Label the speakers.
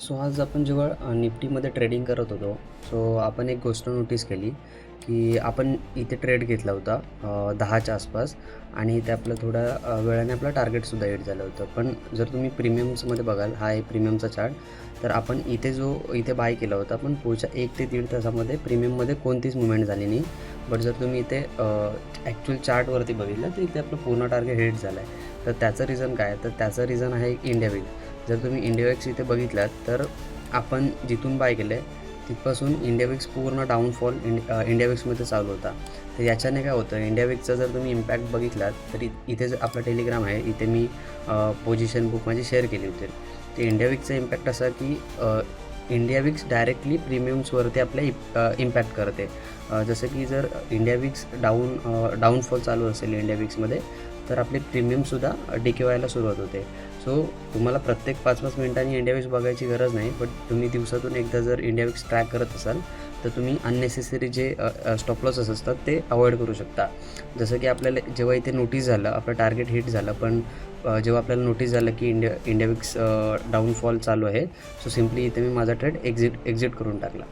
Speaker 1: So आज आपण जेव्हा निफ्टीमध्ये ट्रेडिंग करत होतो, सो आपण एक गोष्ट नोटीस केली, की आपण इथे ट्रेड घेतला होता 10च्या आसपास आणि इथे आपलं थोड्या वेळाने आपलं टार्गेटसुद्धा हिट झालं होतं. पण जर तुम्ही प्रीमियम्समध्ये बघाल, हा आहे प्रीमियमचा चार्ट. तर आपण इथे बाय केला होता, पण पुढच्या 1 ते 1.5 तासामध्ये प्रीमियममध्ये कोणतीच मूव्हमेंट झाली नाही. बट जर तुम्ही इथे ॲक्च्युअल चार्टवरती बघितलं, तर इथे आपलं पूर्ण टार्गेट हिट झालं आहे. तर त्याचं रिझन काय आहे? तर त्याचं रिझन आहे इंडिया वीक. जर तुम्ही इंडिया विक्स इथे बघितलात तर आपण जिथून बाय केलं आहे तिथपासून इंडिया विक्स पूर्ण डाऊनफॉल इंडिया विक्समध्ये चालू होता. तर याच्याने काय होतं, इंडिया विक्सचा जर तुम्ही इम्पॅक्ट बघितलात तर इथे जर आपला टेलिग्राम आहे, इथे मी पोझिशन बुक माझी शेअर केली होती. तर इंडिया विक्सचा इम्पॅक्ट असा की इंडिया विक्स डायरेक्टली प्रीमियम्सवरती आपल्या इम्पॅक्ट करते. जसं की जर इंडिया विक्स डाऊनफॉल चालू असेल इंडिया विक्समध्ये, तर आपले प्रीमियमसुद्धा डिके व्हायला सुरुवात होते. सो तुम्हाला प्रत्येक 5-5 मिनिटांनी इंडिया विक्स बघायची गरज नाही, बट तुम्ही दिवसातून एकदा जर इंडिया विक्स ट्रॅक करत असाल तर तुम्ही अननेसेसरी जे स्टॉप लॉसेस असतात ते अवॉइड करू शकता. जसं की आपल्याला जेव्हा इथे नोटीस झालं, आपलं टार्गेट हिट झालं, पण जेव्हा आपल्याला नोटीस झालं की इंडिया विक्स डाऊनफॉल चालू आहे, सो सिम्पली इथे मी माझा ट्रेड एक्झिट करून टाकला.